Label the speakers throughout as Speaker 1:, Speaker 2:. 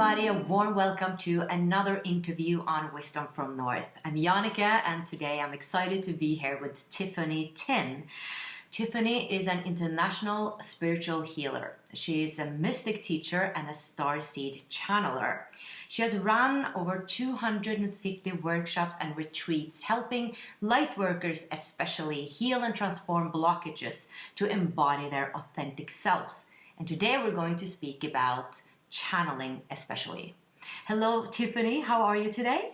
Speaker 1: everybody, a warm welcome to another interview on Wisdom from North. I'm Jannica, and today I'm excited to be here with Tiffany Tin. Tiffany is an international spiritual healer. She is a mystic teacher and a starseed channeler. She has run over 250 workshops and retreats, helping lightworkers especially heal and transform blockages to embody their authentic selves. And today we're going to speak about channeling especially. Hello, Tiffany. How are you today?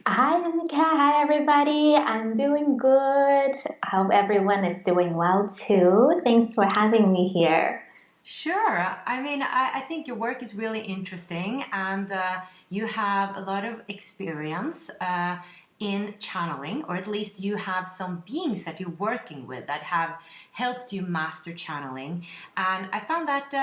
Speaker 2: Hi, Annika. Hi, everybody. I'm doing good. I hope everyone is doing well too. Thanks for having me here.
Speaker 1: Sure. I think your work is really interesting, and you have a lot of experience in channeling, or at least you have some beings that you're working with that have helped you master channeling. And I found that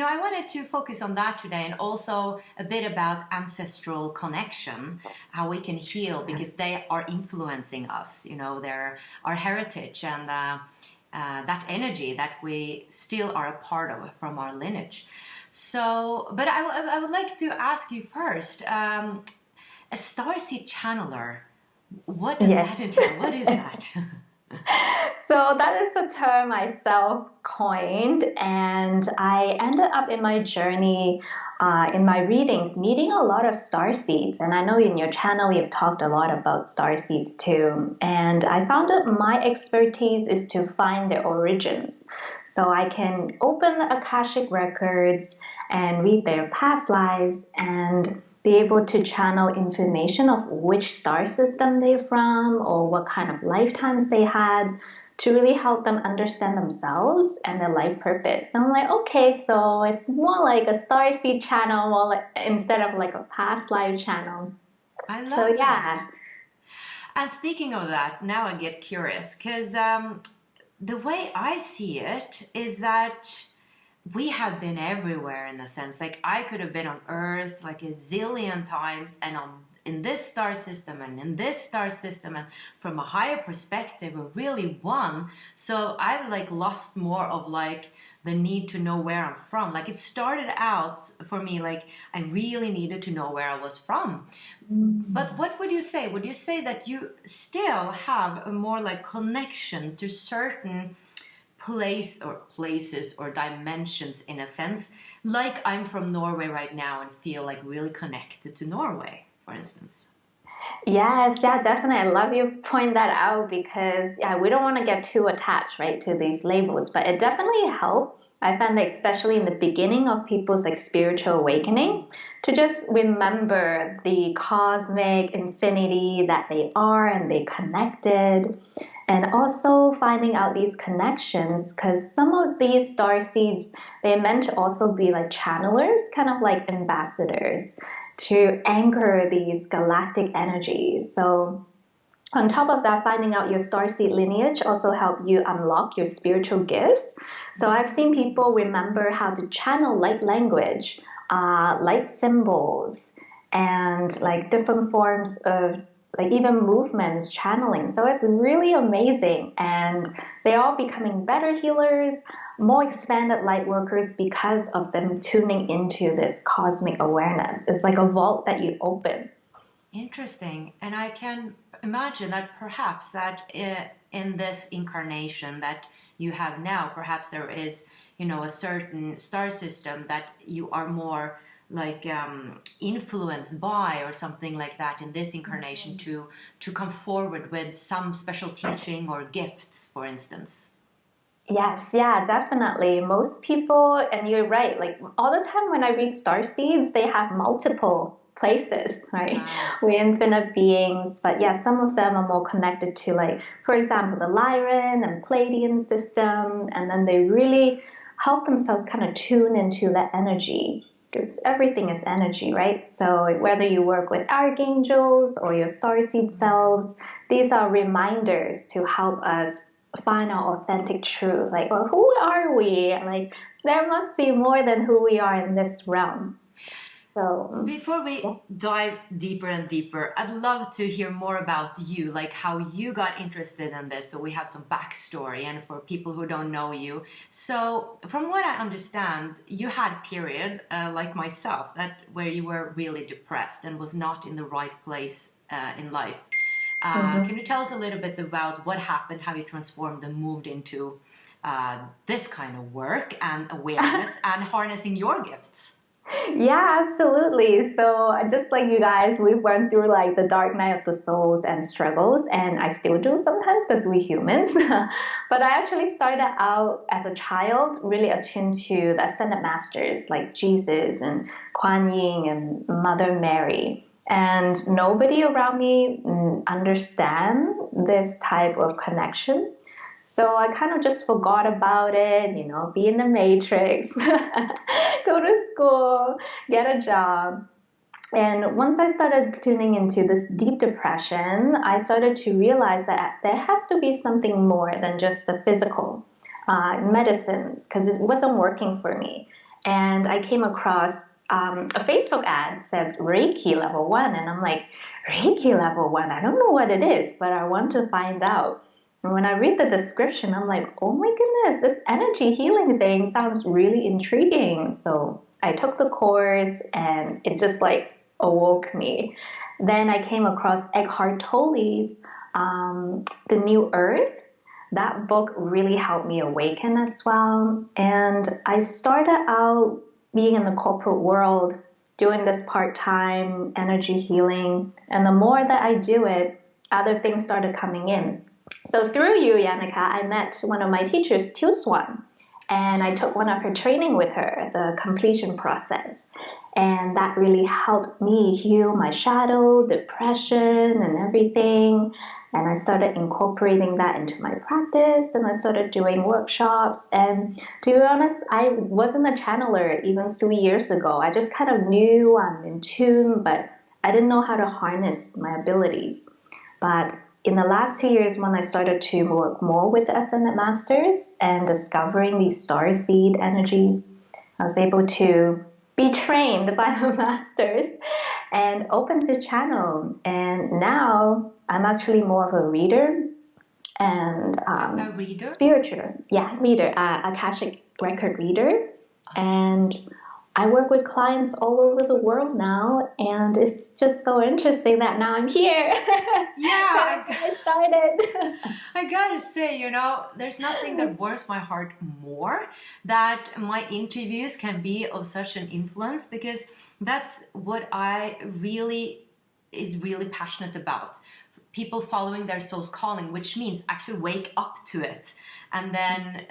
Speaker 1: I wanted to focus on that today, and also a bit about ancestral connection, how we can heal, because they are influencing us. They're our heritage, and that energy that we still are a part of from our lineage. So, but I would like to ask you first, a starseed channeler, what does that entail? What is that?
Speaker 2: So that is a term I self-coined, and I ended up in my journey, in my readings, meeting a lot of starseeds. And I know in your channel you've talked a lot about starseeds too. And I found that my expertise is to find their origins. So I can open the Akashic records and read their past lives and be able to channel information of which star system they're from or what kind of lifetimes they had to really help them understand themselves and their life purpose. And I'm like, okay, so it's more like a starseed channel instead of like a past life channel.
Speaker 1: I love that. And speaking of that, now I get curious, because the way I see it is that we have been everywhere, in a sense. Like, I could have been on Earth like a zillion times, and in this star system and in this star system, and from a higher perspective, we're really one. So I've like lost more of like the need to know where I'm from. Like, it started out for me like I really needed to know where I was from. But what would you say? Would you say that you still have a more like connection to certain places or dimensions, in a sense, like I'm from Norway right now and feel like really connected to Norway, for instance?
Speaker 2: Yes, yeah, definitely. I love you point that out because we don't want to get too attached, right, to these labels, but it definitely helped. I find that especially in the beginning of people's like spiritual awakening, to just remember the cosmic infinity that they are and they connected. And also finding out these connections, because some of these star seeds, they're meant to also be like channelers, kind of like ambassadors to anchor these galactic energies. So on top of that, finding out your starseed lineage also help you unlock your spiritual gifts. So I've seen people remember how to channel light language, light symbols, and like different forms of like even movements channeling. So it's really amazing, and they're all becoming better healers, more expanded light workers because of them tuning into this cosmic awareness. It's like a vault that you open.
Speaker 1: Interesting. And I can imagine that perhaps that in this incarnation that you have now, perhaps there is, a certain star system that you are more like influenced by, or something like that, in this incarnation to come forward with some special teaching or gifts, for instance.
Speaker 2: Yes, yeah, definitely. Most people, and you're right, like all the time when I read star seeds, they have multiple places, right? We're infinite beings, but yeah, some of them are more connected to, like, for example, the Lyran and Pleiadian system, and then they really help themselves kind of tune into that energy, because everything is energy, right? So whether you work with archangels or your starseed selves, these are reminders to help us find our authentic truth. Like, well, who are we? Like, there must be more than who we are in this realm. So
Speaker 1: Before we dive deeper and deeper, I'd love to hear more about you, like how you got interested in this. So we have some backstory, and for people who don't know you. So from what I understand, you had a period like myself that where you were really depressed and was not in the right place in life. Can you tell us a little bit about what happened, how you transformed and moved into this kind of work and awareness and harnessing your gifts?
Speaker 2: yeah, absolutely. So just like you guys, we went through like the dark night of the souls and struggles, and I still do sometimes because we humans. But I actually started out as a child really attuned to the ascended masters like Jesus and Kuan Yin and Mother Mary. And nobody around me understand this type of connection. So I kind of just forgot about it, you know, be in the matrix, go to school, get a job. And once I started tuning into this deep depression, I started to realize that there has to be something more than just the physical medicines because it wasn't working for me. And I came across a Facebook ad that says Reiki level 1. And I'm like, Reiki level 1? I don't know what it is, but I want to find out. And when I read the description, I'm like, oh my goodness, this energy healing thing sounds really intriguing. So I took the course and it just like awoke me. Then I came across Eckhart Tolle's The New Earth. That book really helped me awaken as well. And I started out being in the corporate world, doing this part-time energy healing. And the more that I do it, other things started coming in. So through you, Yannicka, I met one of my teachers, Swan, and I took one of her training with her, the completion process. And that really helped me heal my shadow, depression, and everything. And I started incorporating that into my practice, and I started doing workshops. And to be honest, I wasn't a channeler even 3 years ago. I just kind of knew I'm in tune, but I didn't know how to harness my abilities. But in the last 2 years, when I started to work more with the Ascended Masters and discovering these starseed energies, I was able to be trained by the masters and open to channel. And now I'm actually more of a reader and
Speaker 1: A reader?
Speaker 2: spiritual, reader, Akashic record reader. And I work with clients all over the world now, and it's just so interesting that now I'm here.
Speaker 1: Yeah,
Speaker 2: I started.
Speaker 1: I gotta say, you know, there's nothing that warms my heart more that my interviews can be of such an influence, because that's what I really passionate about. People following their soul's calling, which means actually wake up to it. And then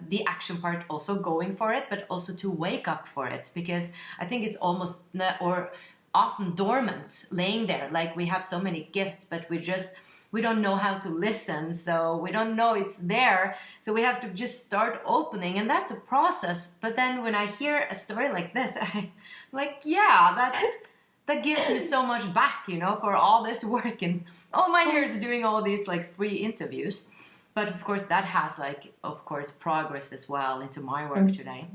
Speaker 1: the action part, also going for it, but also to wake up for it, because I think it's almost or often dormant, laying there. Like we have so many gifts, but we don't know how to listen, so we don't know it's there. So we have to just start opening, and that's a process. But then when I hear a story like this, I'm like, yeah, that gives me so much back, you know, for all this work and all my years doing all these like free interviews. But of course, that has like, of course, progress as well into my work today.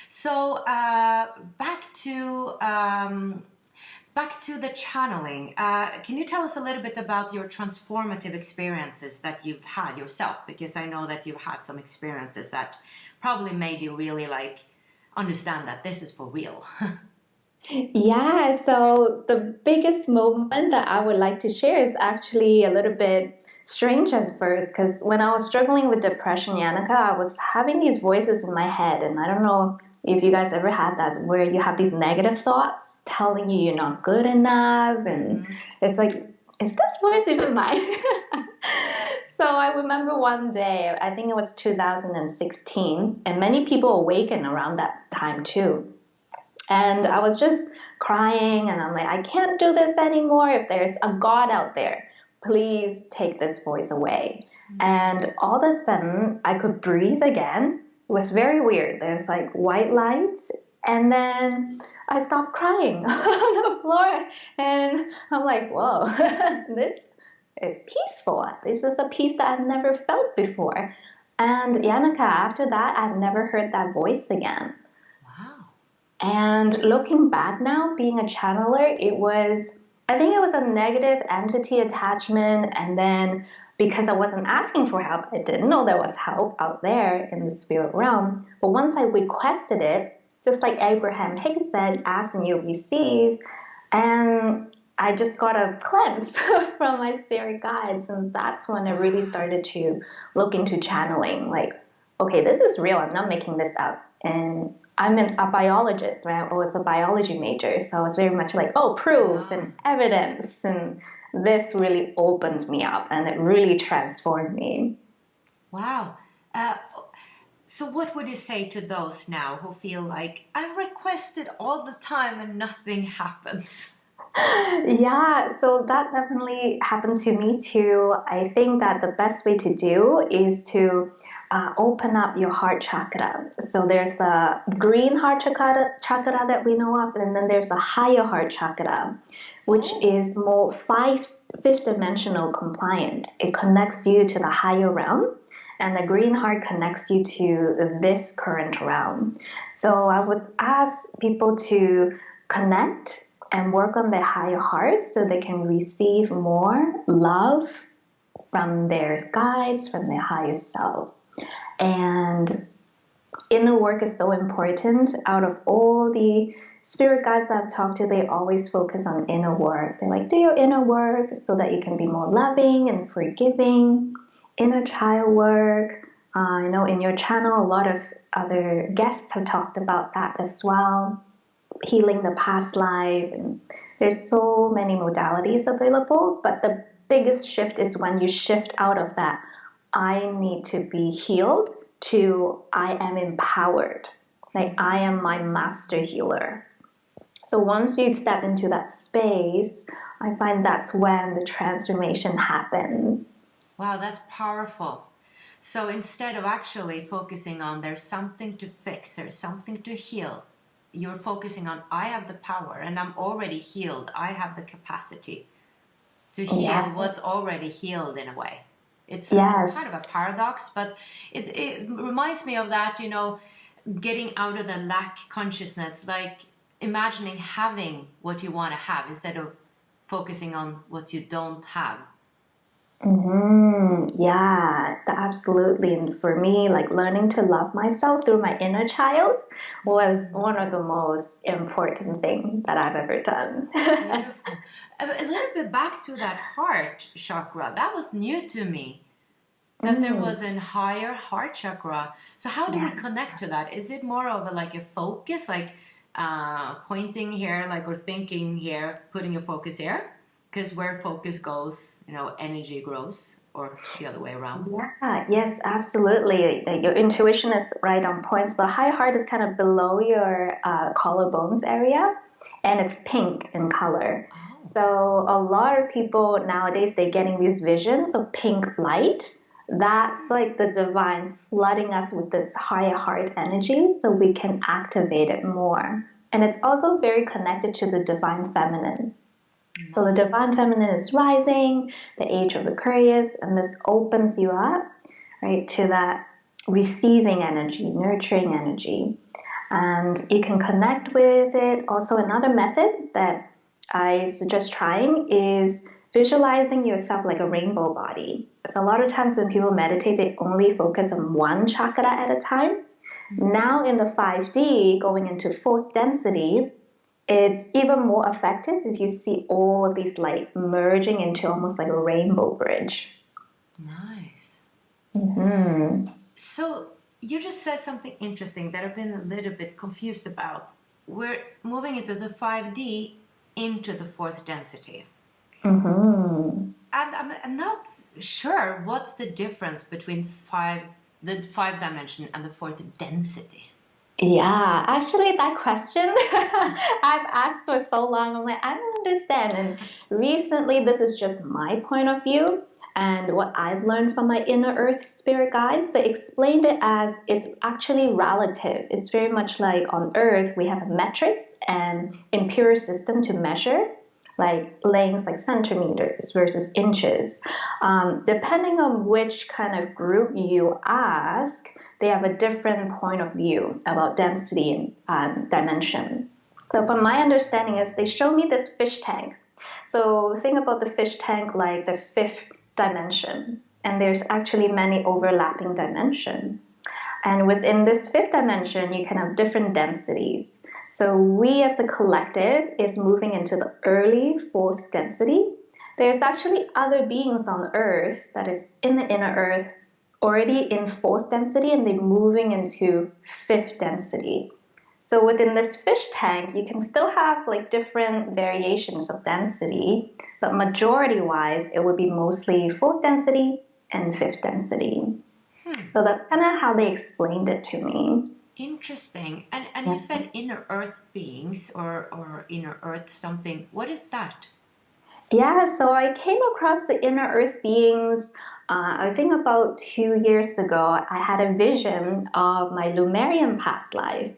Speaker 1: So back to the channeling. Can you tell us a little bit about your transformative experiences that you've had yourself? Because I know that you've had some experiences that probably made you really like understand that this is for real.
Speaker 2: Yeah, so the biggest moment that I would like to share is actually a little bit strange at first, because when I was struggling with depression, Yannicka, I was having these voices in my head, and I don't know if you guys ever had that, where you have these negative thoughts telling you you're not good enough, and it's like, is this voice even mine? So I remember one day, I think it was 2016, and many people awakened around that time too. And I was just crying, and I'm like, I can't do this anymore. If there's a God out there, please take this voice away. And all of a sudden, I could breathe again. It was very weird. There's like white lights, and then I stopped crying on the floor. And I'm like, whoa, this is peaceful. This is a peace that I've never felt before. And Yannicka, after that, I've never heard that voice again.
Speaker 1: Wow.
Speaker 2: And looking back now, being a channeler, I think it was a negative entity attachment. And then because I wasn't asking for help, I didn't know there was help out there in the spirit realm. But once I requested it, just like Abraham Hicks said, ask and you receive. And I just got a cleanse from my spirit guides. And that's when I really started to look into channeling. Like, okay, this is real. I'm not making this up. And I'm a biologist, right? I was a biology major. So I was very much like, oh, proof and evidence. And this really opened me up and it really transformed me.
Speaker 1: Wow. So what would you say to those now who feel like I requested all the time and nothing happens?
Speaker 2: Yeah, so that definitely happened to me too. I think that the best way to do is to open up your heart chakra. So there's the green heart chakra that we know of, and then there's a higher heart chakra, which is more fifth dimensional compliant. It connects you to the higher realm, and the green heart connects you to this current realm. So I would ask people to connect and work on their higher heart so they can receive more love from their guides, from their higher self. And inner work is so important. Out of all the spirit guides that I've talked to, they always focus on inner work. They're like, do your inner work so that you can be more loving and forgiving. Inner child work. I know in your channel, a lot of other guests have talked about that as well. Healing the past life, and there's so many modalities available, but the biggest shift is when you shift out of that I need to be healed to I am empowered, like I am my master healer. So once you step into that space, I find that's when the transformation happens.
Speaker 1: Wow, that's powerful. So instead of actually focusing on there's something to fix, there's something to heal, you're focusing on I have the power and I'm already healed. I have the capacity to heal what's already healed in a way. It's kind of a paradox, but it reminds me of that, getting out of the lack consciousness, like imagining having what you want to have instead of focusing on what you don't have.
Speaker 2: Yeah, absolutely. And for me, like learning to love myself through my inner child was one of the most important things that I've ever done.
Speaker 1: Beautiful. A little bit back to that heart chakra. That was new to me. That there was a higher heart chakra. So how do we connect to that? Is it more of a focus, like pointing here, or thinking here, putting your focus here? Because where focus goes, energy grows, or the other way around.
Speaker 2: Yeah, yes, absolutely. Your intuition is right on point. So the high heart is kind of below your collarbones area, and it's pink in color. Oh. So a lot of people nowadays, they're getting these visions of pink light. That's like the divine flooding us with this higher heart energy so we can activate it more. And it's also very connected to the divine feminine. So the divine feminine is rising, the age of Aquarius, and this opens you up, right, to that receiving energy, nurturing energy. And you can connect with it. Also, another method that I suggest trying is visualizing yourself like a rainbow body. So a lot of times when people meditate, they only focus on one chakra at a time. Now in the 5D, going into fourth density, it's even more effective if you see all of these light merging into almost like a rainbow bridge.
Speaker 1: Nice.
Speaker 2: Mm-hmm.
Speaker 1: So you just said something interesting that I've been a little bit confused about. We're moving into the 5D into the fourth density.
Speaker 2: Mm-hmm.
Speaker 1: And I'm not sure what's the difference between the 5 dimension and the fourth density.
Speaker 2: Yeah, actually, that question I've asked for so long. I'm like, I don't understand. And recently, this is just my point of view and what I've learned from my inner earth spirit guides. They explained it as it's actually relative. It's very much like on earth, we have metrics and imperial system to measure. like lengths like centimeters versus inches. Depending on which kind of group you ask, they have a different point of view about density and dimension. So from my understanding is they show me this fish tank. So think about the fish tank like the fifth dimension, and there's actually many overlapping dimensions. And within this fifth dimension, you can have different densities. So we as a collective is moving into the early fourth density. There's actually other beings on Earth that is in the inner Earth already in fourth density, and they're moving into fifth density. So within this fish tank, you can still have like different variations of density, but majority-wise, it would be mostly fourth density and fifth density. So that's kind of how they explained it to me.
Speaker 1: Interesting. And you said inner earth beings or inner earth something. What is that?
Speaker 2: Yeah, so I came across the inner earth beings, I think about 2 years ago. I had a vision of my Lemurian past life.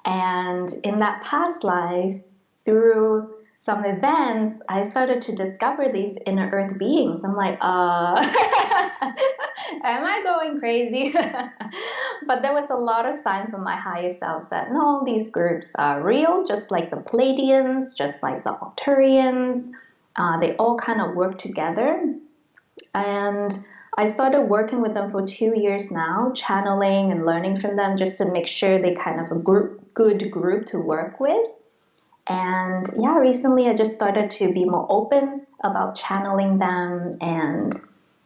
Speaker 2: And in that past life, through some events, I started to discover these inner earth beings. I'm like, am I going crazy? But there was a lot of sign from my higher self that no, these groups are real, just like the Pleiadians, just like the Arcturians. They all kind of work together. And I started working with them for 2 years now, channeling and learning from them just to make sure they kind of a good group to work with. And yeah, recently I just started to be more open about channeling them. And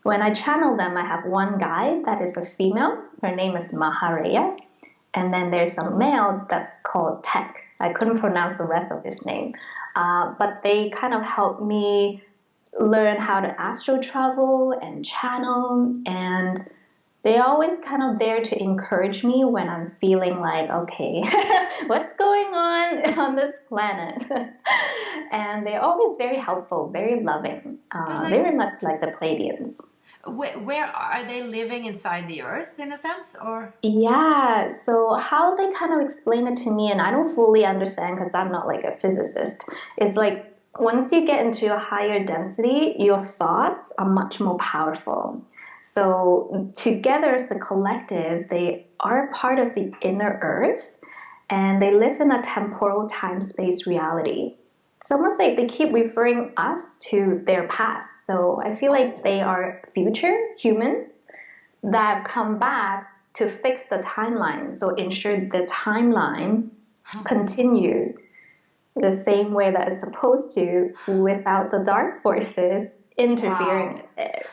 Speaker 2: when I channel them, I have one guide that is a female. Her name is Mahareya. And then there's a male that's called Tech. I couldn't pronounce the rest of his name. But they kind of helped me learn how to astral travel and channel, and they're always kind of there to encourage me when I'm feeling like, okay, what's going on this planet? And they're always very helpful, very loving, very much like the Pleiadians.
Speaker 1: Where are they living inside the earth in a sense, or?
Speaker 2: Yeah, so how they kind of explain it to me, and I don't fully understand because I'm not like a physicist, is like once you get into a higher density, your thoughts are much more powerful. So together as a collective, they are part of the inner earth, and they live in a temporal time-space reality. It's almost like they keep referring us to their past. So I feel like they are future human that have come back to fix the timeline. So ensure the timeline continue the same way that it's supposed to without the dark forces interfering with it.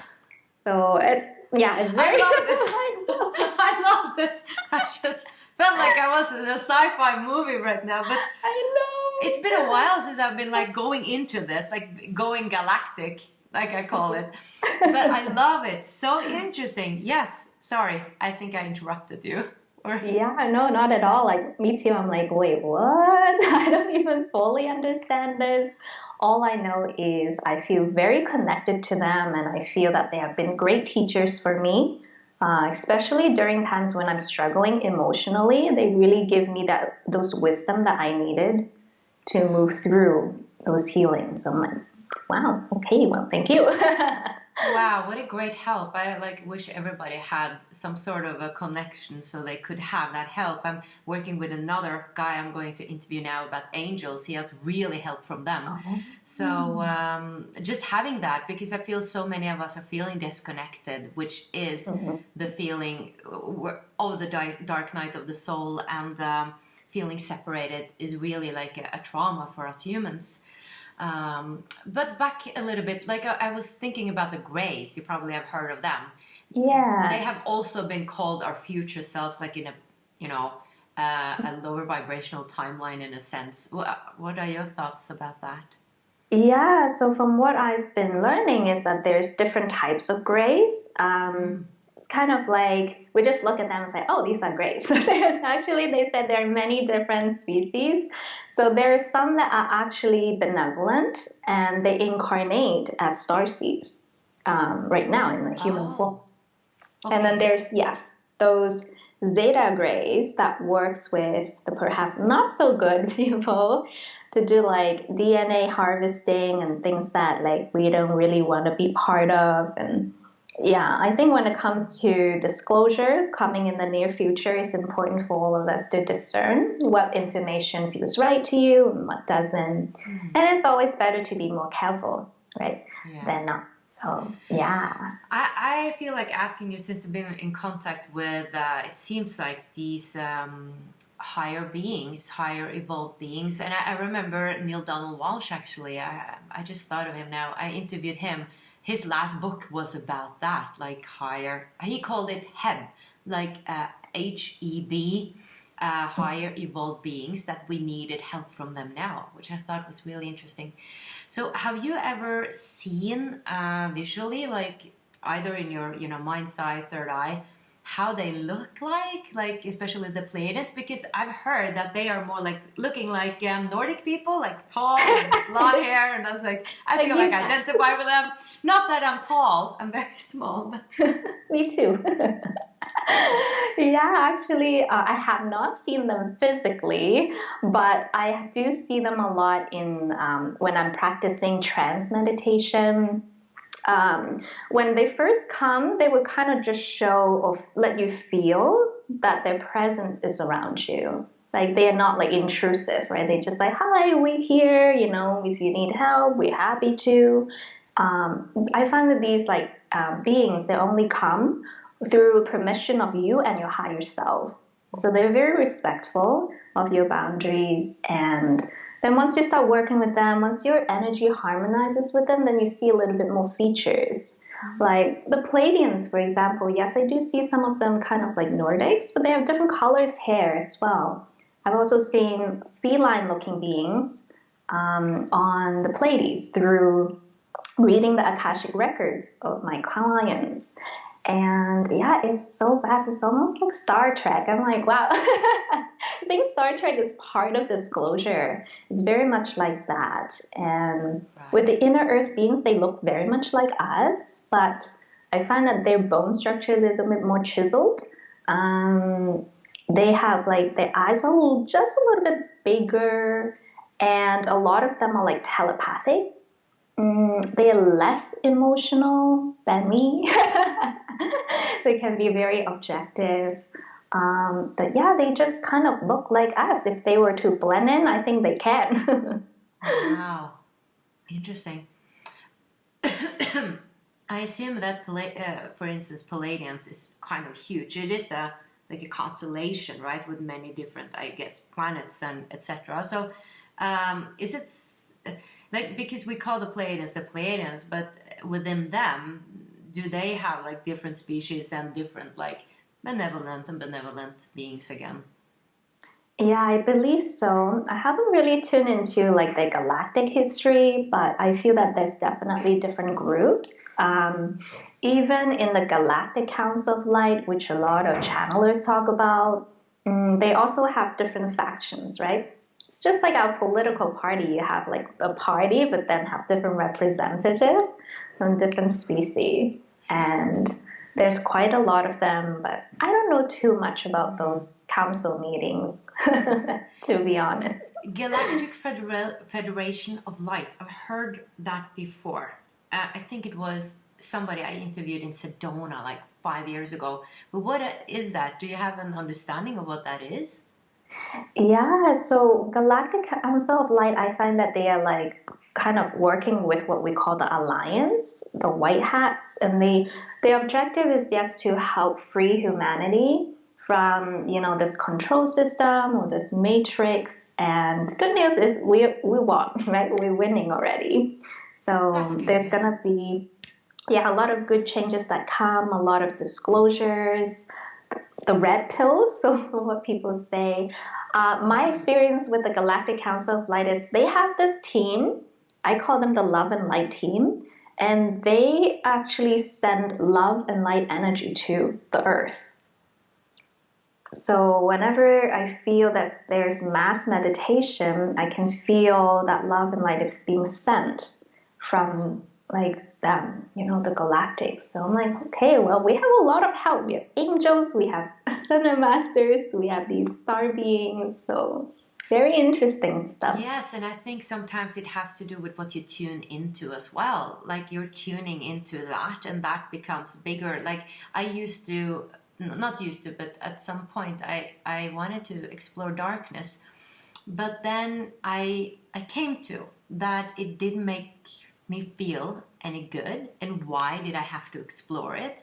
Speaker 2: So it's very.
Speaker 1: I love this. I love this. I just felt like I was in a sci-fi movie right now, but
Speaker 2: I know.
Speaker 1: It's been a while since I've been like going into this, like going galactic, like I call it. But I love it. So interesting. Yes. Sorry. I think I interrupted you.
Speaker 2: Yeah, no, not at all. Like me too. I'm like, wait, what? I don't even fully understand this. All I know is I feel very connected to them, and I feel that they have been great teachers for me, especially during times when I'm struggling emotionally. They really give me those wisdom that I needed to move through those healings. So I'm like, wow, okay, well, thank you.
Speaker 1: Wow, what a great help. I like wish everybody had some sort of a connection so they could have that help. I'm working with another guy I'm going to interview now about angels. He has really help from them. So just having that, because I feel so many of us are feeling disconnected, which is the feeling of the dark night of the soul, and feeling separated is really like a trauma for us humans. But back a little bit, like I was thinking about the Greys. You probably have heard of them.
Speaker 2: Yeah.
Speaker 1: They have also been called our future selves, like in a lower vibrational timeline in a sense. What are your thoughts about that?
Speaker 2: Yeah, so from what I've been learning is that there's different types of Greys. It's kind of like we just look at them and say, oh, these are greys. So they said there are many different species. So there are some that are actually benevolent and they incarnate as starseeds right now in the human form. Okay. And then there's, those Zeta Grays that works with the perhaps not so good people to do like DNA harvesting and things that like we don't really want to be part of. And yeah, I think when it comes to disclosure coming in the near future, it's important for all of us to discern what information feels right to you and what doesn't. And it's always better to be more careful, right?
Speaker 1: Yeah.
Speaker 2: Than not. So, yeah.
Speaker 1: I feel like asking you, since you've been in contact with, it seems like these higher beings, higher evolved beings. And I remember Neil Donald Walsh, actually. I just thought of him now. I interviewed him. His last book was about that, like higher. He called it HEB, like HEB, higher evolved beings, that we needed help from them now, which I thought was really interesting. So have you ever seen visually, like either in your mind's eye, third eye, how they look like especially the Pleiades? Because I've heard that they are more like looking like Nordic people, like tall and blonde hair, and I was like, I feel like I identify with them. Not that I'm tall, I'm very small, but
Speaker 2: me too. Yeah, actually, I have not seen them physically, but I do see them a lot in when I'm practicing trance meditation. When they first come, they will kind of just show or let you feel that their presence is around you. Like they are not like intrusive, right? They just like, hi, we're here. You know, if you need help, we're happy to. I find that these like beings, they only come through permission of you and your higher self. So they're very respectful of your boundaries. And then once you start working with them, once your energy harmonizes with them, then you see a little bit more features. Like the Pleiadians, for example, yes, I do see some of them kind of like Nordics, but they have different colors hair as well. I've also seen feline-looking beings on the Pleiades through reading the Akashic records of my clients. And yeah, it's so vast. It's almost like Star Trek. I'm like, wow. I think Star Trek is part of disclosure. It's very much like that. And with the inner earth beings, they look very much like us, but I find that their bone structure is a little bit more chiseled. They have like their eyes are just a little bit bigger, and a lot of them are like telepathic. They are less emotional than me. They can be very objective. But yeah, they just kind of look like us. If they were to blend in, I think they can.
Speaker 1: Wow. Interesting. I assume that, for instance, Palladians is kind of huge. It is like a constellation, right, with many different, I guess, planets and etc. So is it... like, because we call the Pleiadians, but within them, do they have like different species and different like benevolent and benevolent beings again?
Speaker 2: Yeah, I believe so. I haven't really tuned into like the galactic history, but I feel that there's definitely different groups. Even in the Galactic Council of Light, which a lot of channelers talk about, they also have different factions, right? It's just like our political party. You have like a party, but then have different representatives from different species. And there's quite a lot of them, but I don't know too much about those council meetings, to be honest.
Speaker 1: Galactic Federation of Light. I've heard that before. I think it was somebody I interviewed in Sedona like 5 years ago. But what is that? Do you have an understanding of what that is?
Speaker 2: Yeah, so Galactic Council of Light, I find that they are like kind of working with what we call the Alliance, the White Hats, and their objective is just to help free humanity from, you know, this control system or this matrix. And good news is we won, right? We're winning already. So there's gonna be a lot of good changes that come, a lot of disclosures. The red pill, so what people say. My experience with the Galactic Council of Light is they have this team. I call them the Love and Light team. And they actually send love and light energy to the earth. So whenever I feel that there's mass meditation, I can feel that love and light is being sent from like them, you know, the Galactic. So I'm like, okay, well, we have a lot of help. We have angels, we have Ascended Masters, we have these star beings. So very interesting stuff.
Speaker 1: Yes, and I think sometimes it has to do with what you tune into as well. Like you're tuning into that, and that becomes bigger. Like I used to, not used to, but at some point I wanted to explore darkness, but then I came to that it didn't make me feel any good, and why did I have to explore it?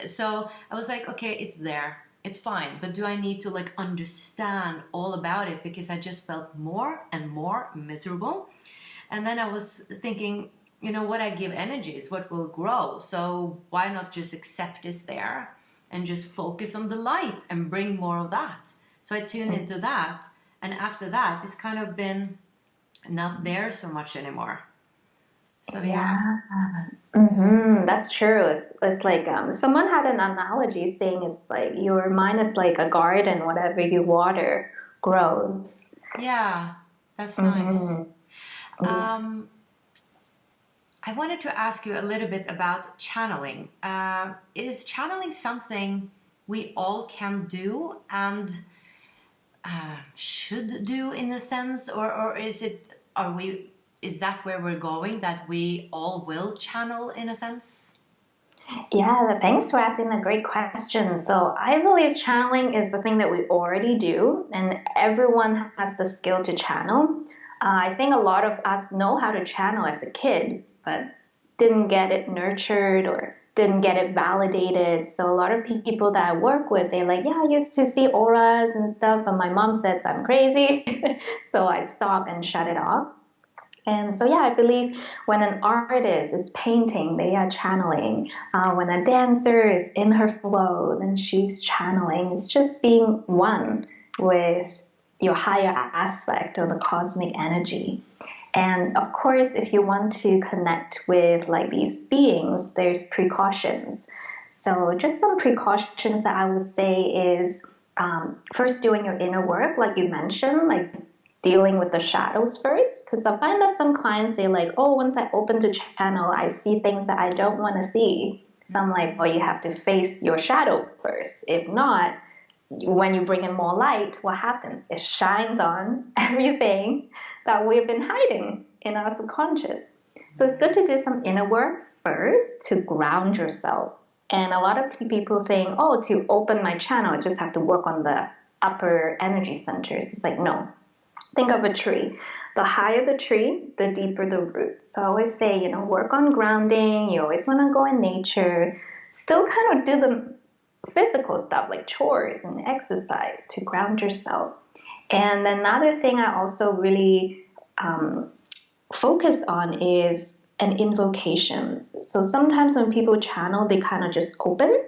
Speaker 1: So I was like, okay, it's there, it's fine, but do I need to like understand all about it, because I just felt more and more miserable. And then I was thinking, you know, what I give energy is what will grow, so why not just accept it's there and just focus on the light and bring more of that. So I tune into that, and after that it's kind of been not there so much anymore. So yeah.
Speaker 2: Yeah, that's true. It's like someone had an analogy saying it's like your mind is like a garden, whatever you water grows.
Speaker 1: Yeah, that's nice.
Speaker 2: Hmm.
Speaker 1: um, I wanted to ask you a little bit about channeling. Is channeling something we all can do and should do in a sense, or is it, are we, is that where we're going, that we all will channel in a sense?
Speaker 2: Yeah, thanks for asking a great question. So I believe channeling is the thing that we already do, and everyone has the skill to channel. I think a lot of us know how to channel as a kid, but didn't get it nurtured or didn't get it validated. So a lot of people that I work with, they're like, yeah, I used to see auras and stuff, but my mom says I'm crazy. So I stop and shut it off. And so, yeah, I believe when an artist is painting, they are channeling. When a dancer is in her flow, then she's channeling. It's just being one with your higher aspect of the cosmic energy. And of course, if you want to connect with like these beings, there's precautions. So, just some precautions that I would say is first doing your inner work, like you mentioned, like dealing with the shadows first. Because I find that some clients, they like, oh, once I open the channel, I see things that I don't want to see. So I'm like, well, you have to face your shadow first. If not, when you bring in more light, what happens? It shines on everything that we've been hiding in our subconscious. So it's good to do some inner work first to ground yourself. And a lot of people think, oh, to open my channel, I just have to work on the upper energy centers. It's like, no. Think of a tree. The higher the tree, the deeper the roots. So I always say, you know, work on grounding. You always want to go in nature. Still kind of do the physical stuff like chores and exercise to ground yourself. And another thing I also really focus on is an invocation. So sometimes when people channel, they kind of just open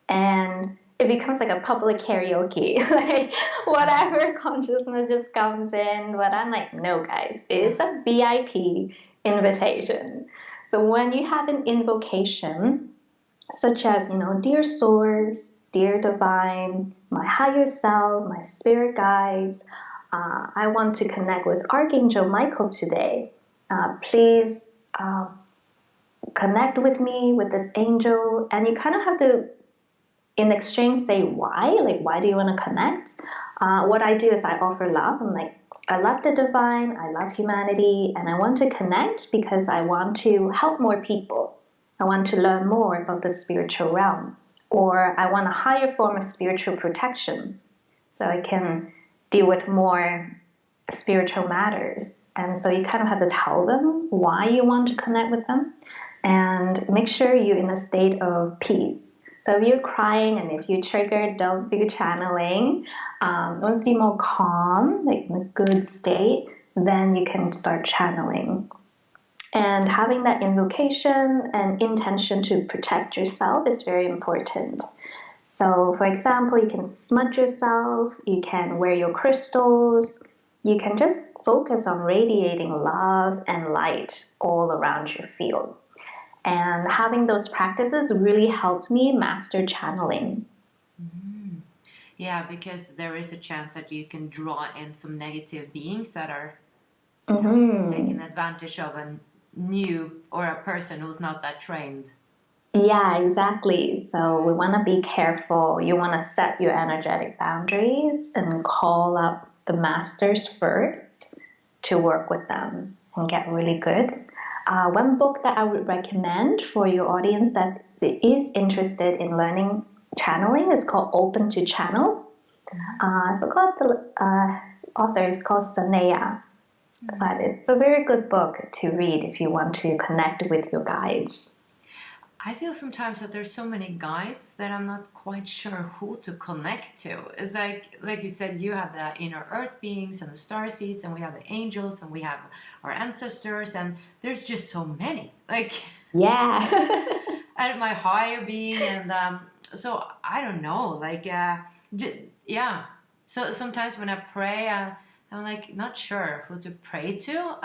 Speaker 2: and it becomes like a public karaoke, like whatever consciousness just comes in. But I'm like, no, guys, it's a VIP invitation. So when you have an invocation, such as, you know, dear source, dear divine, my higher self, my spirit guides, I want to connect with Archangel Michael today. Please connect with me with this angel. And you kind of have to, in exchange, say why. Like, why do you want to connect? What I do is I offer love. I'm like, I love the divine, I love humanity, and I want to connect because I want to help more people. I want to learn more about the spiritual realm, or I want a higher form of spiritual protection so I can deal with more spiritual matters. And so you kind of have to tell them why you want to connect with them and make sure you're in a state of peace. So if you're crying and if you're triggered, don't do channeling. Once you're more calm, like in a good state, then you can start channeling. And having that invocation and intention to protect yourself is very important. So, for example, you can smudge yourself, you can wear your crystals, you can just focus on radiating love and light all around your field. And having those practices really helped me master channeling.
Speaker 1: Mm-hmm. Yeah, because there is a chance that you can draw in some negative beings that are, you know, taken advantage of, and new or a person who's not that trained.
Speaker 2: Yeah, exactly. So we want to be careful. You want to set your energetic boundaries and call up the masters first to work with them and get really good. One book that I would recommend for your audience that is interested in learning channeling is called Open to Channel. I forgot the author is called Sanaya, but it's a very good book to read if you want to connect with your guides.
Speaker 1: I feel sometimes that there's so many guides that I'm not quite sure who to connect to. It's like you said, you have the inner earth beings and the starseeds, and we have the angels, and we have our ancestors, and there's just so many. Like,
Speaker 2: yeah,
Speaker 1: and my higher being, and so I don't know. Like, yeah. So sometimes when I pray, I'm like not sure who to pray to.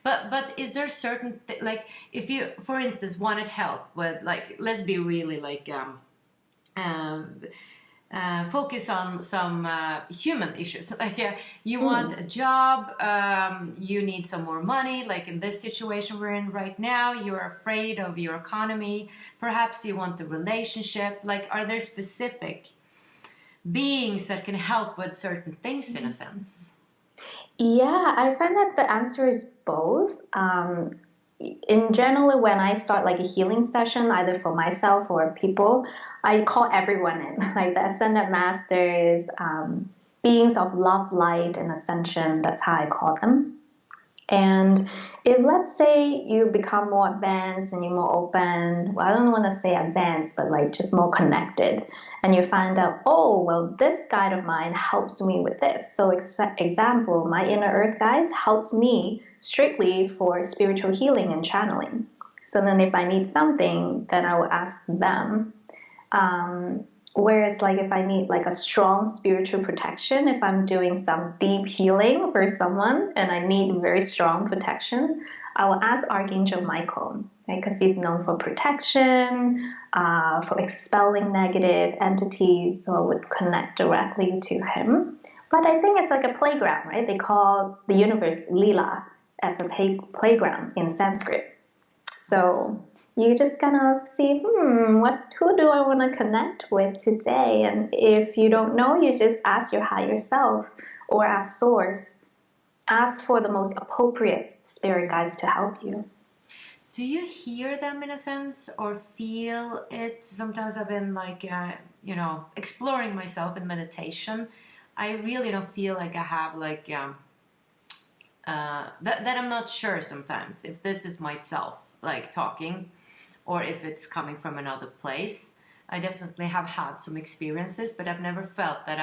Speaker 1: But is there certain like if you, for instance, wanted help with like, let's be really like focus on some human issues. Like you want a job, you need some more money. Like in this situation we're in right now, you're afraid of your economy. Perhaps you want a relationship. Like, are there specific beings that can help with certain things in a sense?
Speaker 2: yeah, I find that the answer is both. In general, when I start like a healing session, either for myself or people, I call everyone in, like the ascended masters, beings of love, light, and ascension. That's how I call them. And if let's say you become more advanced and you're more open, well, I don't want to say advanced, but like just more connected, and you find out, oh, well, this guide of mine helps me with this. So, example, my inner earth guides helps me strictly for spiritual healing and channeling. So then if I need something, then I will ask them. Whereas like if I need like a strong spiritual protection, if I'm doing some deep healing for someone and I need very strong protection, I will ask Archangel Michael, right? Because he's known for protection, for expelling negative entities. So I would connect directly to him. But I think it's like a playground, right? They call the universe Lila as a playground in Sanskrit. So you just kind of see, who do I want to connect with today? And if you don't know, you just ask your higher self or ask source. Ask for the most appropriate spirit guides to help you.
Speaker 1: Do you hear them in a sense or feel it? Sometimes I've been like, exploring myself in meditation. I really don't feel like I have like, that I'm not sure sometimes if this is myself like talking, or if it's coming from another place. I definitely have had some experiences, but I've never felt that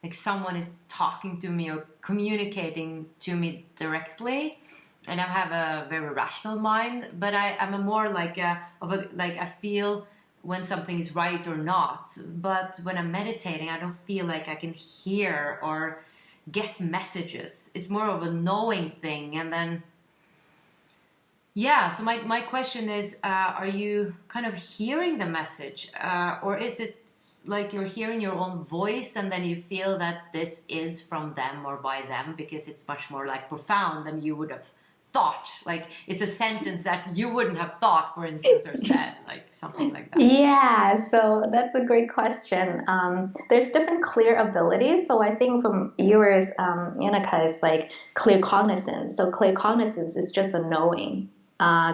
Speaker 1: like someone is talking to me or communicating to me directly. And I have a very rational mind, but I'm a more like I feel when something is right or not. But when I'm meditating, I don't feel like I can hear or get messages. It's more of a knowing thing, and then yeah, so my question is, are you kind of hearing the message? Or is it like you're hearing your own voice and then you feel that this is from them or by them because it's much more like profound than you would have thought? Like it's a sentence that you wouldn't have thought, for instance, or said, like something like that.
Speaker 2: Yeah, so that's a great question. There's different clear abilities. So I think from yours, Yannicka, is like clear cognizance. So clear cognizance is just a knowing.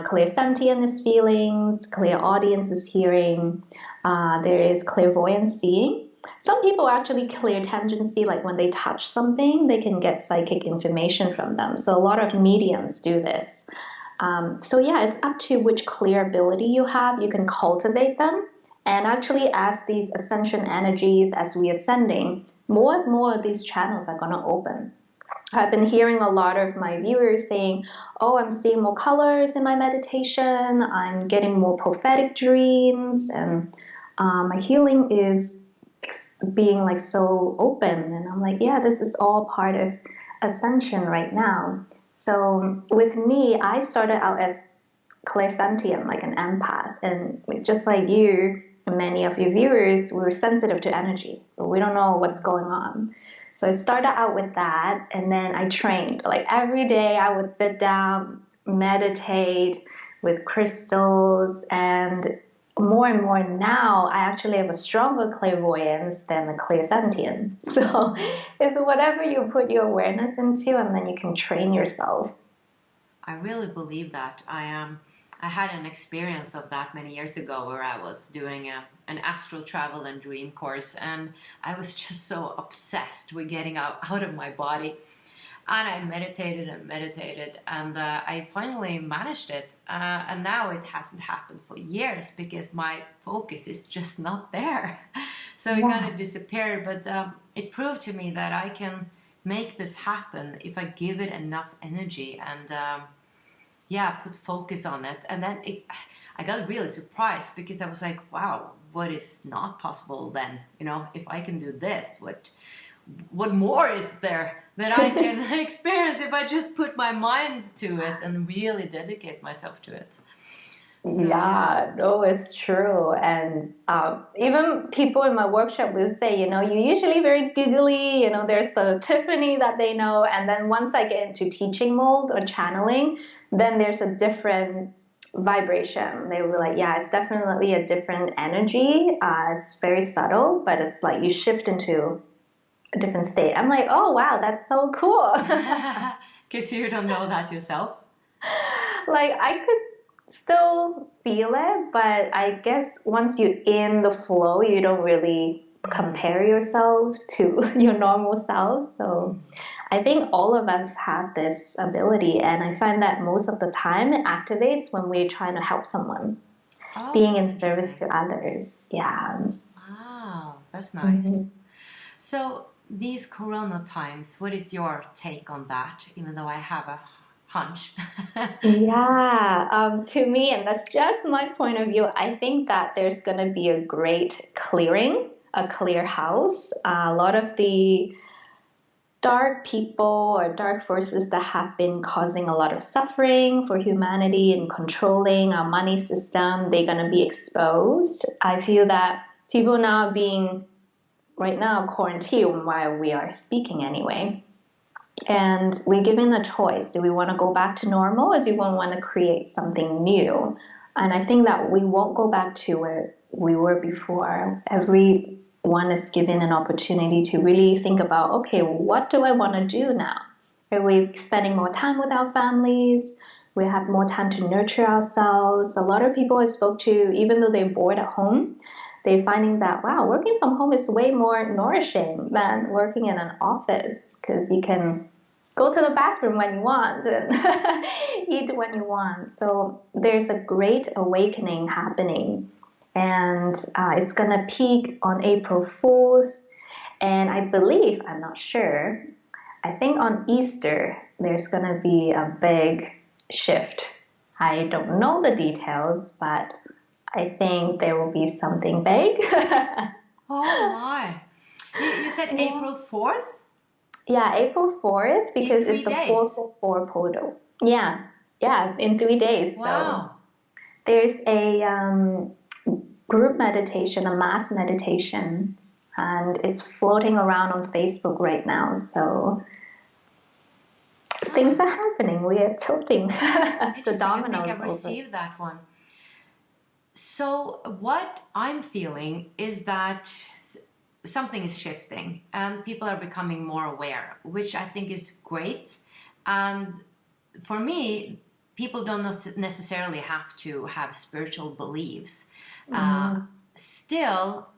Speaker 2: Clear sentient is feelings, clear audience is hearing, there is clairvoyant seeing. Some people actually clear tangency, like when they touch something, they can get psychic information from them. So a lot of mediums do this. So yeah, it's up to which clear ability you have. You can cultivate them. And actually, as these ascension energies, as we ascending, more and more of these channels are going to open. I've been hearing a lot of my viewers saying, oh, I'm seeing more colors in my meditation, I'm getting more prophetic dreams, and my healing is being like so open. And I'm like, yeah, this is all part of ascension right now. So with me, I started out as clairsentient, like an empath, and just like you, many of your viewers, we were sensitive to energy. We don't know what's going on. So I started out with that, and then I trained. Like every day I would sit down, meditate with crystals, and more now I actually have a stronger clairvoyance than the clairsentient. So it's whatever you put your awareness into, and then you can train yourself.
Speaker 1: I really believe that. I had an experience of that many years ago where I was doing an astral travel and dream course, and I was just so obsessed with getting out of my body. And I meditated and meditated, and I finally managed it. And now it hasn't happened for years because my focus is just not there. So it kind of disappeared, but it proved to me that I can make this happen if I give it enough energy and put focus on it. And then I got really surprised because I was like, wow, what is not possible then? You know, if I can do this, what more is there that I can experience if I just put my mind to it and really dedicate myself to it? So,
Speaker 2: No, it's true. And even people in my workshop will say, you're usually very giggly, there's the Tiffany that they know. And then once I get into teaching mode or channeling, then there's a different vibration. They were like, yeah, it's definitely a different energy. It's very subtle, but it's like you shift into a different state. I'm like, oh, wow, that's so cool.
Speaker 1: because you don't know that yourself.
Speaker 2: Like I could still feel it, but I guess once you're in the flow, you don't really compare yourself to your normal self. So I think all of us have this ability, and I find that most of the time it activates when we're trying to help someone, being in service to others. Yeah.
Speaker 1: Wow, that's nice. Mm-hmm. So these Corona times, what is your take on that? Even though I have a hunch.
Speaker 2: To me, and that's just my point of view, I think that there's going to be a great clearing, a clear house. A lot of the dark people or dark forces that have been causing a lot of suffering for humanity and controlling our money system, they're going to be exposed. I feel that people now being right now quarantined while we are speaking anyway. And we're given a choice. Do we want to go back to normal, or do we want to create something new? And I think that we won't go back to where we were before. Everyone is given an opportunity to really think about, okay, what do I want to do now? Are we spending more time with our families? We have more time to nurture ourselves. A lot of people I spoke to, even though they're bored at home, they're finding that, wow, working from home is way more nourishing than working in an office, because you can go to the bathroom when you want and eat when you want. So there's a great awakening happening, and it's going to peak on April 4th. And I believe, I'm not sure, I think on Easter, there's going to be a big shift. I don't know the details, but I think there will be something big.
Speaker 1: Oh my. You said April 4th?
Speaker 2: Yeah, April 4th, because it's the 444 portal. Yeah, in 3 days.
Speaker 1: Wow.
Speaker 2: So there's a group meditation, a mass meditation, and it's floating around on Facebook right now. So things are happening. We are tilting the dominoes.
Speaker 1: I think I received that one. So what I'm feeling is that something is shifting and people are becoming more aware, which I think is great. And for me, people don't necessarily have to have spiritual beliefs. Still,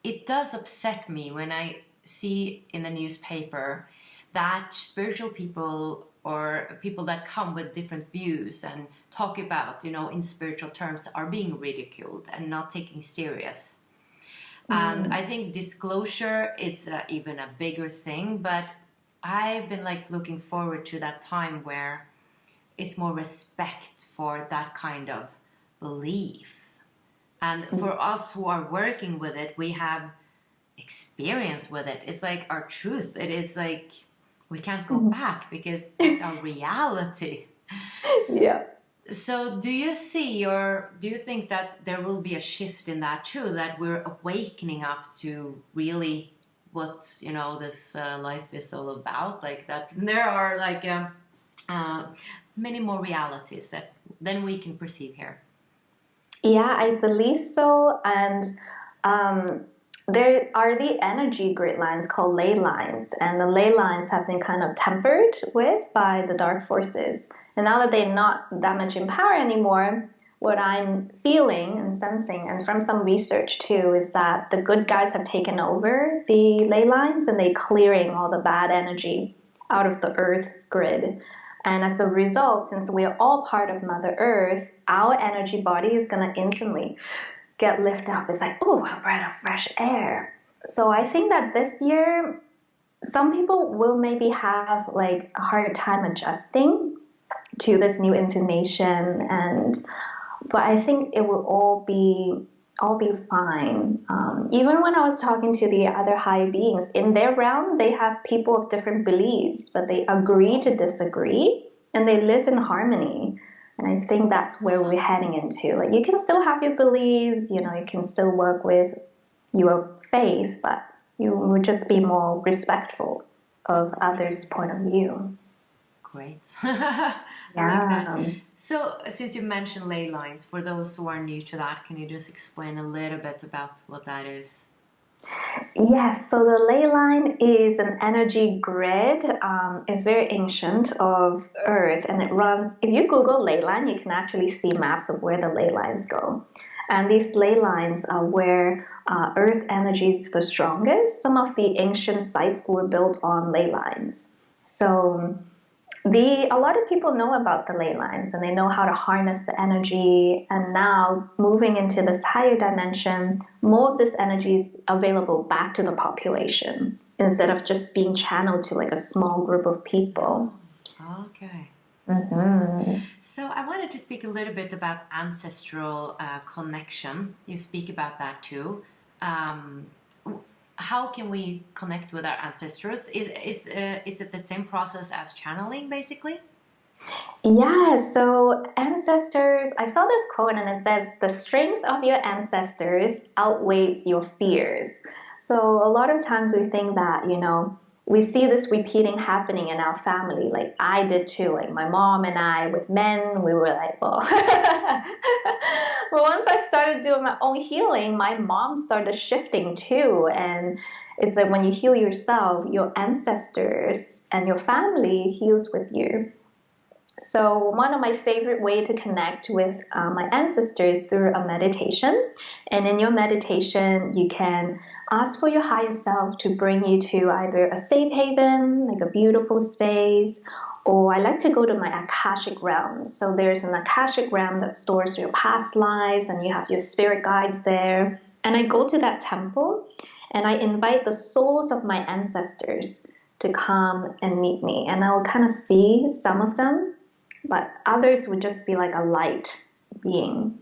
Speaker 1: it does upset me when I see in the newspaper that spiritual people or people that come with different views and talk about, in spiritual terms, are being ridiculed and not taken serious. And I think disclosure, it's even a bigger thing, but I've been looking forward to that time where it's more respect for that kind of belief. And for us who are working with it, we have experience with it. It's like our truth. It is like we can't go back because it's our reality.
Speaker 2: Yeah.
Speaker 1: So do you see, or do you think that there will be a shift in that too, that we're awakening up to really what, this life is all about? Like that there are many more realities that than we can perceive here.
Speaker 2: Yeah, I believe so. And there are the energy grid lines called ley lines, and the ley lines have been kind of tempered with by the dark forces. And now that they're not that much in power anymore, what I'm feeling and sensing, and from some research too, is that the good guys have taken over the ley lines and they're clearing all the bad energy out of the Earth's grid. And as a result, since we are all part of Mother Earth, our energy body is going to instantly get lifted up. It's like, oh, a breath of fresh air. So I think that this year, some people will maybe have like a hard time adjusting to this new information, and but I think it will all be fine. Even when I was talking to the other higher beings in their realm, they have people of different beliefs, but they agree to disagree, and they live in harmony. And I think that's where we're heading into. Like, you can still have your beliefs, you know, you can still work with your faith, but you will just be more respectful of others' point of view.
Speaker 1: Great. I like that.
Speaker 2: Yeah.
Speaker 1: So, since you mentioned ley lines, for those who are new to that, can you just explain a little bit about what that is?
Speaker 2: Yes, so the ley line is an energy grid. It's very ancient of Earth, and it runs. If you Google ley line, you can actually see maps of where the ley lines go. And these ley lines are where Earth energy is the strongest. Some of the ancient sites were built on ley lines. So a lot of people know about the ley lines and they know how to harness the energy. And now moving into this higher dimension, more of this energy is available back to the population instead of just being channeled to like a small group of people.
Speaker 1: Okay.
Speaker 2: Mm-hmm.
Speaker 1: So I wanted to speak a little bit about ancestral connection. You speak about that too. Um, how can we connect with our ancestors? Is it the same process as channeling, basically?
Speaker 2: Yeah, so ancestors, I saw this quote and it says, the strength of your ancestors outweighs your fears. So a lot of times we think that, you know, we see this repeating happening in our family. Like I did too, like my mom and I with men, we were like, well, but once I started doing my own healing, my mom started shifting too. And it's like when you heal yourself, your ancestors and your family heals with you. So one of my favorite way to connect with my ancestors through a meditation. And in your meditation, you can ask for your higher self to bring you to either a safe haven, like a beautiful space, or I like to go to my Akashic realm. So there's an Akashic realm that stores your past lives and you have your spirit guides there. And I go to that temple and I invite the souls of my ancestors to come and meet me. And I will kind of see some of them, but others would just be like a light being.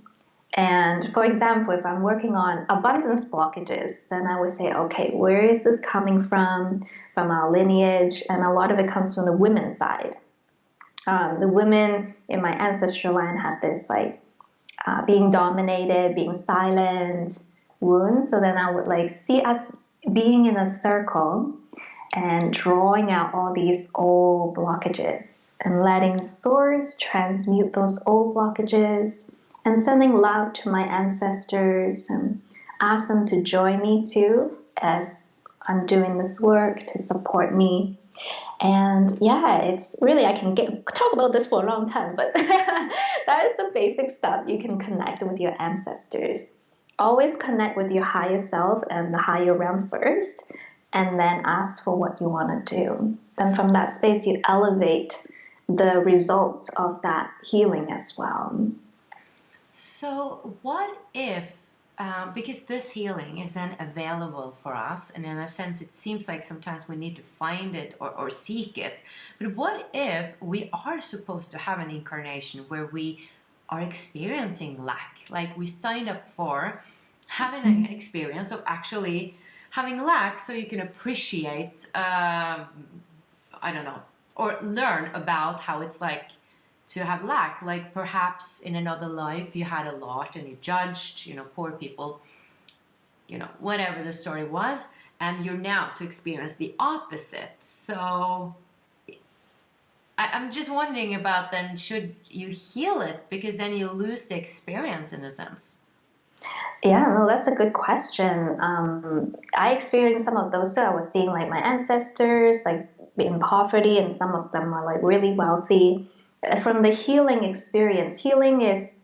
Speaker 2: And for example, if I'm working on abundance blockages, then I would say, okay, where is this coming from? From our lineage. And a lot of it comes from the women's side. The women in my ancestral line had this like being dominated, being silent wound. So then I would like see us being in a circle and drawing out all these old blockages and letting source transmute those old blockages and sending love to my ancestors and ask them to join me too as I'm doing this work to support me. And yeah, it's really, I can talk about this for a long time, but that is the basic stuff. You can connect with your ancestors. Always connect with your higher self and the higher realm first, and then ask for what you want to do. Then from that space, you elevate the results of that healing as well.
Speaker 1: So, what if, because this healing is then available for us, and in a sense, it seems like sometimes we need to find it or seek it, but what if we are supposed to have an incarnation where we are experiencing lack? Like we signed up for having an experience of actually having lack so you can appreciate, I don't know, or learn about how it's like to have lack. Like perhaps in another life you had a lot and you judged, poor people, whatever the story was, and you're now to experience the opposite. So I'm just wondering about then, should you heal it? Because then you lose the experience in a sense.
Speaker 2: Yeah, no, that's a good question. I experienced some of those too. I was seeing like my ancestors like in poverty, and some of them are like really wealthy. From the healing experience, healing is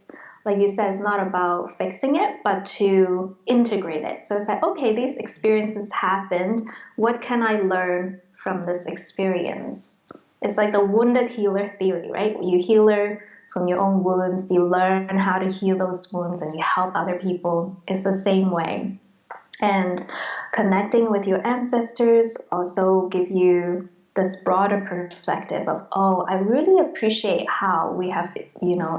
Speaker 2: like you said, it's not about fixing it, but to integrate it. So it's like, okay, these experiences happened. What can I learn from this experience? It's like the wounded healer theory, right? You healer from your own wounds, you learn how to heal those wounds, and you help other people. It's the same way. And connecting with your ancestors also give you this broader perspective of, oh, I really appreciate how we have,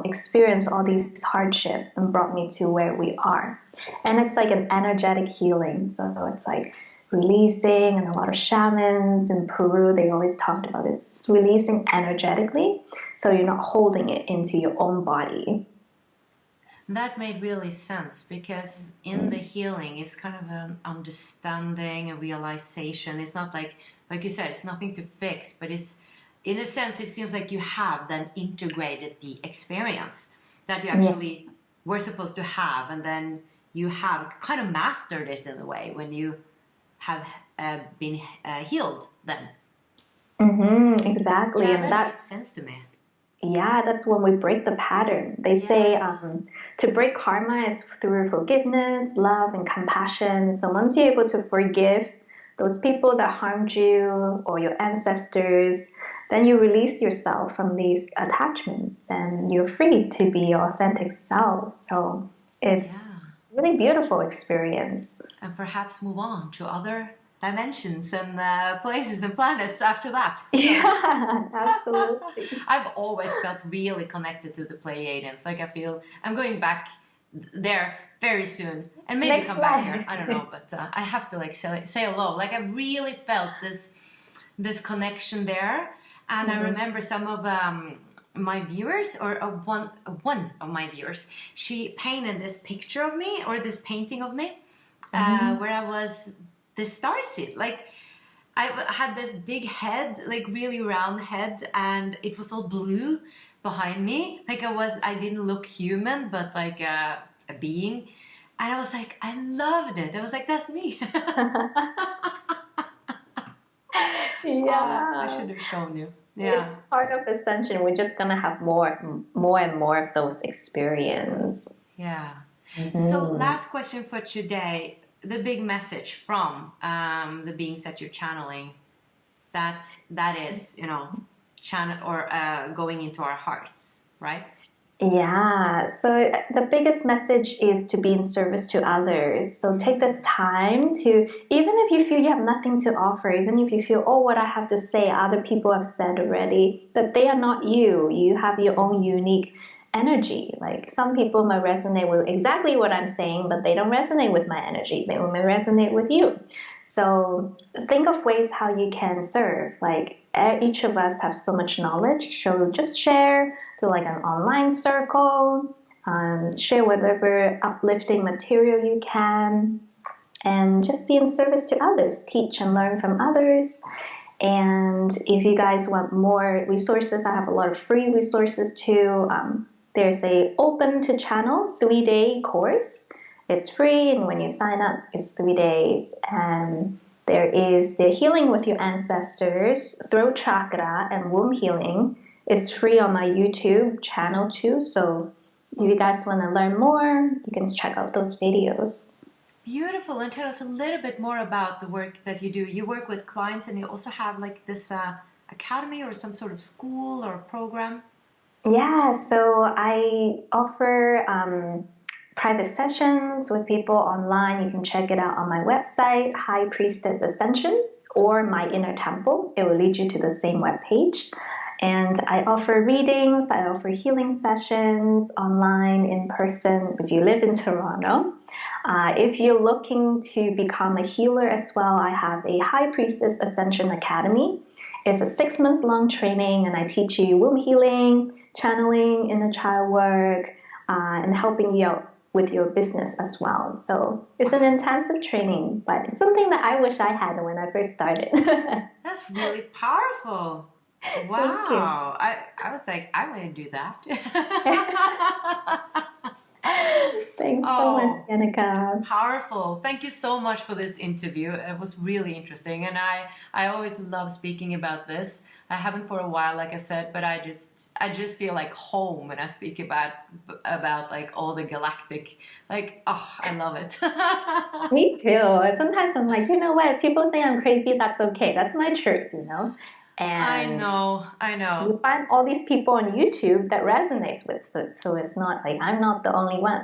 Speaker 2: experienced all these hardship and brought me to where we are. And it's like an energetic healing. So it's like releasing, and a lot of shamans in Peru, they always talked about it. It's just releasing energetically, so you're not holding it into your own body.
Speaker 1: That made really sense, because in the healing it's kind of an understanding, a realization. It's not like you said, it's nothing to fix, but it's, in a sense, it seems like you have then integrated the experience that you actually were supposed to have, and then you have kind of mastered it in a way when you have been healed then.
Speaker 2: Exactly.
Speaker 1: Yeah,
Speaker 2: And
Speaker 1: that made
Speaker 2: that,
Speaker 1: sense to me.
Speaker 2: yeah, that's when we break the pattern. They say
Speaker 1: Yeah.
Speaker 2: to break karma is through forgiveness, love, and compassion. So once you're able to forgive those people that harmed you or your ancestors, then you release yourself from these attachments, and you're free to be your authentic self. So
Speaker 1: Yeah.
Speaker 2: it's a really beautiful experience.
Speaker 1: And perhaps move on to other dimensions and places and planets after that. Who knows?
Speaker 2: Yeah, absolutely.
Speaker 1: I've always felt really connected to the Pleiadians. Like I feel I'm going back there very soon, and maybe
Speaker 2: Next
Speaker 1: come back here.
Speaker 2: life.
Speaker 1: I don't know, but I have to like say hello. Like I really felt this connection there, and I remember some of my viewers, or one of my viewers, she painted this picture of me, or this painting of me, where I was the starseed. Like I had this big head, like really round head, and it was all blue behind me. Like I didn't look human, but like a being. And I was like, I loved it. I was like, that's me. I
Speaker 2: Yeah.
Speaker 1: should have shown you. Yeah.
Speaker 2: It's part of ascension. We're just gonna have more and more of those experience.
Speaker 1: Yeah. So,
Speaker 2: Mhm.
Speaker 1: last question for today. The big message from the beings that you're channeling. That is, channel or going into our hearts, right?
Speaker 2: Yeah, so the biggest message is to be in service to others. So take this time to, even if you feel you have nothing to offer, even if you feel, oh, what I have to say, other people have said already, but they are not you. You have your own unique energy. Like some people might resonate with exactly what I'm saying, but they don't resonate with my energy. They may resonate with you. So think of ways how you can serve. Like each of us have so much knowledge, so just share to like an online circle, share whatever uplifting material you can, and just be in service to others. Teach and learn from others. And if you guys want more resources, I have a lot of free resources too. There's a open to channel 3-day course. It's free, and when you sign up, it's 3 days. And there is the healing with your ancestors, throat chakra, and womb healing. It's free on my YouTube channel too. So if you guys want to learn more, you can check out those videos.
Speaker 1: Beautiful. And tell us a little bit more about the work that you do. You work with clients, and you also have like this academy or some sort of school or program.
Speaker 2: Yeah, so I offer private sessions with people online. You can check it out on my website, High Priestess Ascension, or My Inner Temple. It will lead you to the same webpage. And I offer readings, I offer healing sessions online, in person, if you live in Toronto. If you're looking to become a healer as well, I have a High Priestess Ascension Academy. It's a 6 months long training, and I teach you womb healing, channeling, inner child work, and helping you out with your business as well. So it's an intensive training, but it's something that I wish I had when I first started.
Speaker 1: That's really powerful.
Speaker 2: Thank you.
Speaker 1: Wow. I was like, I want to do that.
Speaker 2: Thanks so much,
Speaker 1: Oh,
Speaker 2: Danica.
Speaker 1: powerful. Thank you so much for this interview. It was really interesting. And I always love speaking about this. I haven't for a while, like I said, but I just feel like home when I speak about like all the galactic, like, oh, I love it.
Speaker 2: Me too. Sometimes I'm like, you know what? People think I'm crazy. That's okay. That's my truth, you know?
Speaker 1: I
Speaker 2: And
Speaker 1: know, I know.
Speaker 2: you find all these people on YouTube that resonates with. So it's not like I'm not the only one.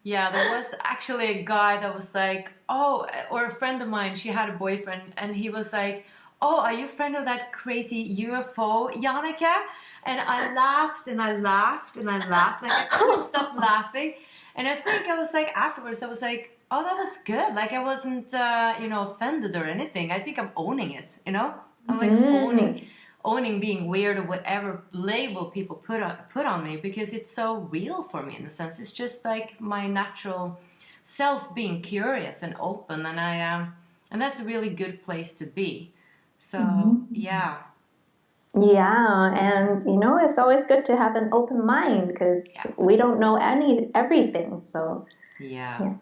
Speaker 1: Yeah, there was actually a guy that was like, oh, or a friend of mine, she had a boyfriend, and he was like, oh, are you a friend of that crazy UFO, Jannica? And I laughed and I laughed and I laughed, like I couldn't stop laughing. And I think I was like, afterwards, I was like, oh, that was good. Like I wasn't, offended or anything. I think I'm owning it, you know? I'm like
Speaker 2: Mm.
Speaker 1: owning being weird or whatever label people put on me, because it's so real for me in a sense. It's just like my natural self being curious and open, and and that's a really good place to be. So
Speaker 2: Mhm.
Speaker 1: yeah,
Speaker 2: Yeah, and it's always good to have an open mind because
Speaker 1: yeah,
Speaker 2: we don't know everything. So
Speaker 1: yeah.
Speaker 2: yeah.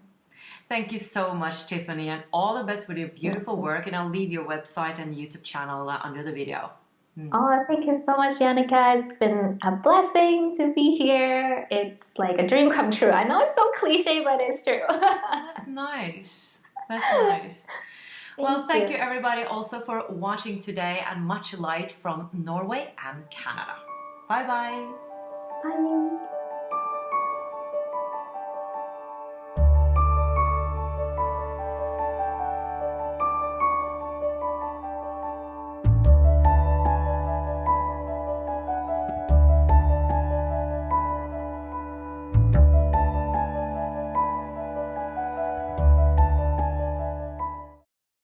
Speaker 1: Thank you so much, Tiffany, and all the best with your beautiful
Speaker 2: Yeah.
Speaker 1: work. And I'll leave your website and YouTube channel under the video.
Speaker 2: Oh, thank you so much, Yannicka. It's been a blessing to be here. It's like a dream come true. I know it's so cliche, but it's true.
Speaker 1: Oh, that's nice. That's nice. Well,
Speaker 2: Thank
Speaker 1: thank
Speaker 2: you.
Speaker 1: you everybody also for watching today, and much light from Norway and Canada. Bye bye.